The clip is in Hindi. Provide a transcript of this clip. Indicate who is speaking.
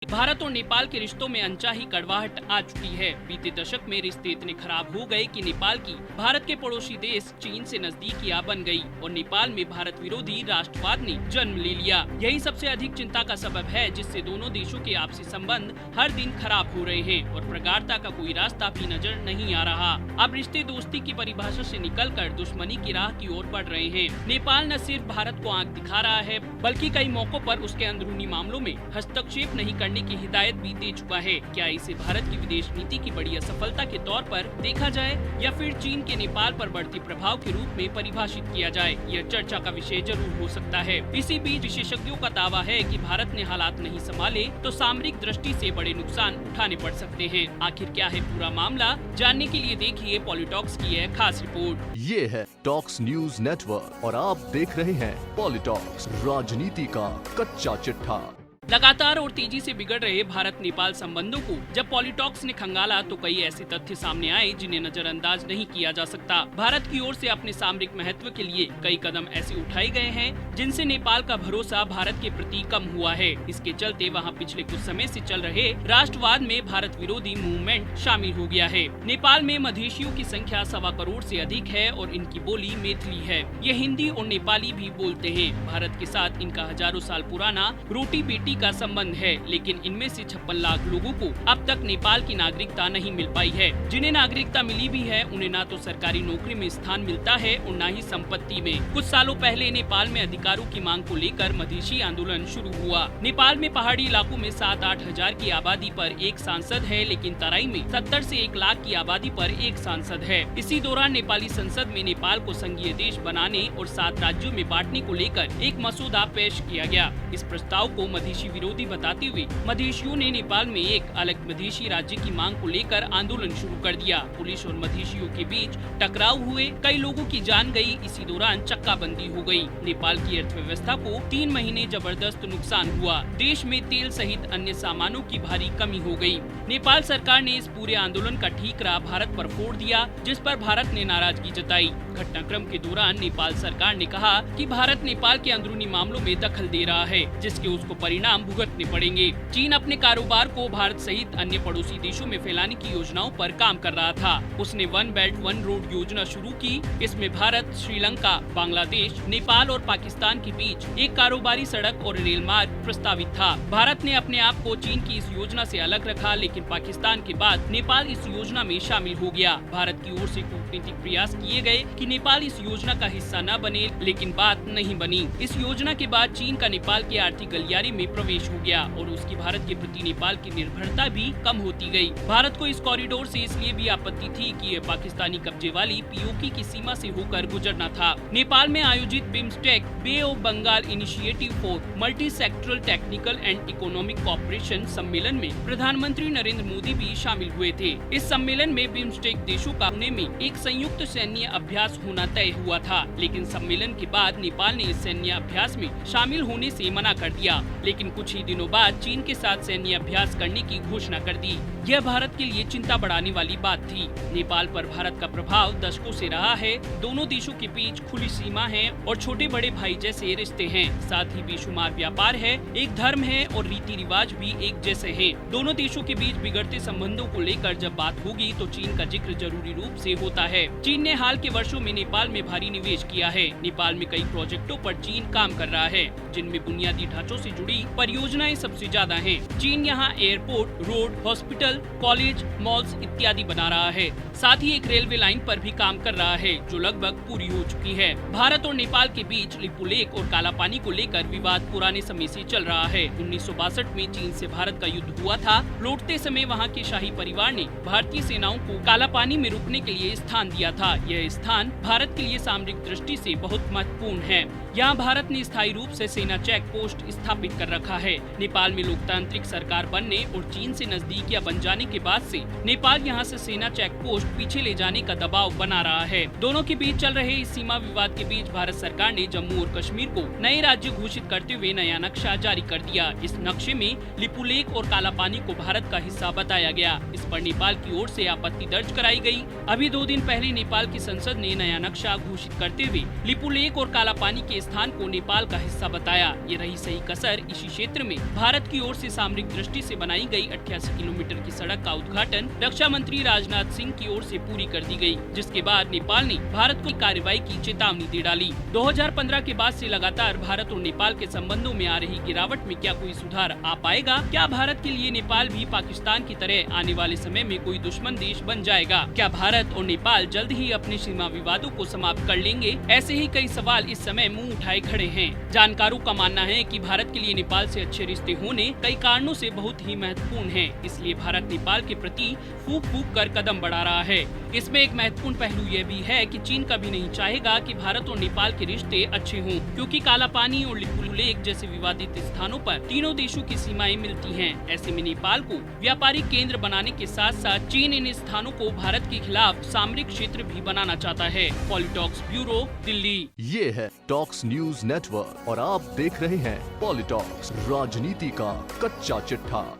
Speaker 1: भारत और नेपाल के रिश्तों में अनचाही कड़वाहट आ चुकी है। बीते दशक में रिश्ते इतने खराब हो गए कि नेपाल की भारत के पड़ोसी देश चीन से नजदीकियां बन गई और नेपाल में भारत विरोधी राष्ट्रवाद ने जन्म ले लिया। यही सबसे अधिक चिंता का सबब है, जिससे दोनों देशों के आपसी संबंध हर दिन खराब हो रहे हैं और प्रगाढ़ता का कोई रास्ता भी नजर नहीं आ रहा। अब रिश्ते दोस्ती की परिभाषा से निकलकर दुश्मनी की राह की ओर बढ़ रहे हैं। नेपाल न सिर्फ भारत को आंख दिखा रहा है, बल्कि कई मौकों पर उसके अंदरूनी मामलों में हस्तक्षेप नहीं करने की हिदायत भी दे चुका है। क्या इसे भारत की विदेश नीति की बड़ी असफलता के तौर पर देखा जाए या फिर चीन के नेपाल पर बढ़ते प्रभाव के रूप में परिभाषित किया जाए, यह चर्चा का विषय जरूर हो सकता है। इसी बीच विशेषज्ञों का दावा है कि भारत ने हालात नहीं संभाले तो सामरिक दृष्टि से बड़े नुकसान उठाने पड़ सकते हैं। आखिर क्या है पूरा मामला, जानने के लिए देखिए पॉलिटॉक्स की यह खास रिपोर्ट।
Speaker 2: ये है टॉक्स न्यूज नेटवर्क और आप देख रहे हैं पॉलिटॉक्स, राजनीति का कच्चा चिट्ठा।
Speaker 1: लगातार और तेजी से बिगड़ रहे भारत नेपाल संबंधों को जब पॉलिटॉक्स ने खंगाला तो कई ऐसे तथ्य सामने आए जिन्हें नजरअंदाज नहीं किया जा सकता। भारत की ओर से अपने सामरिक महत्व के लिए कई कदम ऐसे उठाए गए हैं जिनसे नेपाल का भरोसा भारत के प्रति कम हुआ है। इसके चलते वहां पिछले कुछ समय से चल रहे राष्ट्रवाद में भारत विरोधी मूवमेंट शामिल हो गया है। नेपाल में मधेशियों की संख्या 1.25 करोड़ से अधिक है और इनकी बोली मैथिली है। ये हिंदी और नेपाली भी बोलते हैं। भारत के साथ इनका हजारों साल पुराना रोटी बेटी का संबंध है, लेकिन इनमें से 56 लाख लोगों को अब तक नेपाल की नागरिकता नहीं मिल पाई है। जिन्हें नागरिकता मिली भी है उन्हें ना तो सरकारी नौकरी में स्थान मिलता है और न ही संपत्ति में। कुछ सालों पहले नेपाल में अधिकारों की मांग को लेकर मधेशी आंदोलन शुरू हुआ। नेपाल में पहाड़ी इलाकों में 7-8 हजार की आबादी पर एक सांसद है, लेकिन तराई में 70 से 1 लाख की आबादी पर एक सांसद है। इसी दौरान नेपाली संसद में नेपाल को संघीय देश बनाने और 7 राज्यों में बांटने को लेकर एक मसौदा पेश किया गया। इस प्रस्ताव को मधेशी विरोधी बताते हुए मधेशियों ने नेपाल में एक अलग मधेशी राज्य की मांग को लेकर आंदोलन शुरू कर दिया। पुलिस और मधेशियों के बीच टकराव हुए, कई लोगों की जान गई। इसी दौरान चक्काबंदी हो गई। नेपाल की अर्थव्यवस्था को 3 महीने जबरदस्त नुकसान हुआ। देश में तेल सहित अन्य सामानों की भारी कमी हो गई। नेपाल सरकार ने इस पूरे आंदोलन का ठीकरा भारत पर फोड़ दिया, जिस पर भारत ने नाराजगी जताई। घटनाक्रम के दौरान नेपाल सरकार ने कहा कि भारत नेपाल के अंदरूनी मामलों में दखल दे रहा है, जिसके उसको परिणाम भुगतने पड़ेंगे। चीन अपने कारोबार को भारत सहित अन्य पड़ोसी देशों में फैलाने की योजनाओं पर काम कर रहा था। उसने वन बेल्ट वन रोड योजना शुरू की। इसमें भारत, श्रीलंका, बांग्लादेश, नेपाल और पाकिस्तान के बीच एक कारोबारी सड़क और रेल मार्ग प्रस्तावित था। भारत ने अपने आप को चीन की इस योजना से अलग रखा, लेकिन पाकिस्तान के बाद नेपाल इस योजना में शामिल हो गया। भारत की ओर से कूटनीतिक प्रयास किए गए कि नेपाल इस योजना का हिस्सा न बने, लेकिन बात नहीं बनी। इस योजना के बाद चीन का नेपाल के आर्थिक गलियारे में प्रवेश हो गया और उसकी भारत के प्रति नेपाल की निर्भरता भी कम होती गई। भारत को इस कॉरिडोर से इसलिए भी आपत्ति थी कि यह पाकिस्तानी कब्जे वाली पीओके की सीमा से होकर गुजरना था। नेपाल में आयोजित BIMSTEC bay of Bengal initiative for multi sectoral technical and economic cooperation सम्मेलन में प्रधानमंत्री नरेंद्र मोदी भी शामिल हुए थे। इस सम्मेलन में बिम्स्टेक देशों का पुणे में एक संयुक्त सैन्य अभ्यास होना तय हुआ था, लेकिन सम्मेलन के बाद नेपाल ने इस सैन्य अभ्यास में शामिल होने से मना कर दिया। लेकिन कुछ ही दिनों बाद चीन के साथ सैन्य अभ्यास करने की घोषणा कर दी। यह भारत के लिए चिंता बढ़ाने वाली बात थी। नेपाल पर भारत का प्रभाव दशकों से रहा है। दोनों देशों के बीच खुली सीमा है और छोटे बड़े भाई जैसे रिश्ते हैं। साथ ही बेशुमार व्यापार है, एक धर्म है और रीति रिवाज भी एक जैसे हैं। दोनों देशों के बीच बिगड़ते संबंधों को लेकर जब बात होगी तो चीन का जिक्र जरूरी रूप से होता है। चीन ने हाल के वर्षों में नेपाल में भारी निवेश किया है। नेपाल में कई प्रोजेक्टों पर चीन काम कर रहा है, जिनमें बुनियादी ढांचों से जुड़ी परियोजनाएं सबसे ज्यादा हैं। चीन यहाँ airport, road, hospital, college, malls इत्यादि बना रहा है। साथ ही एक रेलवे लाइन पर भी काम कर रहा है, जो लगभग पूरी हो चुकी है। भारत और नेपाल के बीच लिपुलेख और कालापानी को लेकर विवाद पुराने समय से चल रहा है। 1962 में चीन से भारत का युद्ध हुआ था। लौटते समय वहाँ के शाही परिवार ने भारतीय सेनाओं को कालापानी में रुकने के लिए स्थान दिया था। यह स्थान भारत के लिए सामरिक दृष्टि से बहुत महत्वपूर्ण है। यहाँ भारत ने स्थायी रूप से सेना चेक पोस्ट स्थापित कर रखा है। नेपाल में लोकतांत्रिक सरकार बनने और चीन से नजदीकियां बन जाने के बाद से नेपाल यहाँ से सेना चेक पोस्ट पीछे ले जाने का दबाव बना रहा है। दोनों के बीच चल रहे इस सीमा विवाद के बीच भारत सरकार ने जम्मू और कश्मीर को नए राज्य घोषित करते हुए नया नक्शा जारी कर दिया। इस नक्शे में लिपुलेख और कालापानी को भारत का हिस्सा बताया गया। इस पर नेपाल की ओर से आपत्ति दर्ज कराई गई। अभी 2 दिन पहले नेपाल की संसद ने नया नक्शा घोषित करते हुए लिपुलेख और कालापानी के स्थान को नेपाल का हिस्सा बताया। ये रही सही कसर। इसी क्षेत्र में भारत की ओर से सामरिक दृष्टि से बनाई गई 88 किलोमीटर की सड़क का उद्घाटन रक्षा मंत्री राजनाथ सिंह की ओर से पूरी कर दी गई, जिसके बाद नेपाल ने भारत को कार्रवाई की चेतावनी दे डाली। 2015 के बाद से लगातार भारत और नेपाल के संबंधों में आ रही गिरावट में क्या कोई सुधार आ पाएगा? क्या भारत के लिए नेपाल भी पाकिस्तान की तरह आने वाले समय में कोई दुश्मन देश बन जाएगा? क्या भारत और नेपाल जल्द ही अपने सीमा विवादों को समाप्त कर लेंगे? ऐसे ही कई सवाल इस समय मुंह उठाए खड़े हैं। जानकारों का मानना है कि भारत के लिए नेपाल से अच्छे रिश्ते होने कई कारणों से बहुत ही महत्वपूर्ण हैं। इसलिए भारत नेपाल के प्रति फूंक फूंक कर कदम बढ़ा रहा है। इसमें एक महत्वपूर्ण पहलू यह भी है कि चीन कभी नहीं चाहेगा कि भारत और नेपाल के रिश्ते अच्छे हों, क्योंकि काला पानी और लिपुलेख लेक जैसे विवादित स्थानों पर तीनों देशों की सीमाएं मिलती हैं। ऐसे में नेपाल को व्यापारिक केंद्र बनाने के साथ साथ चीन इन स्थानों को भारत के खिलाफ सामरिक क्षेत्र भी बनाना चाहता है। पॉलिटॉक्स ब्यूरो, दिल्ली।
Speaker 2: ये है टॉक्स न्यूज नेटवर्क और आप देख रहे हैं पॉलिटॉक्स, राजनीति का कच्चा चिट्ठा।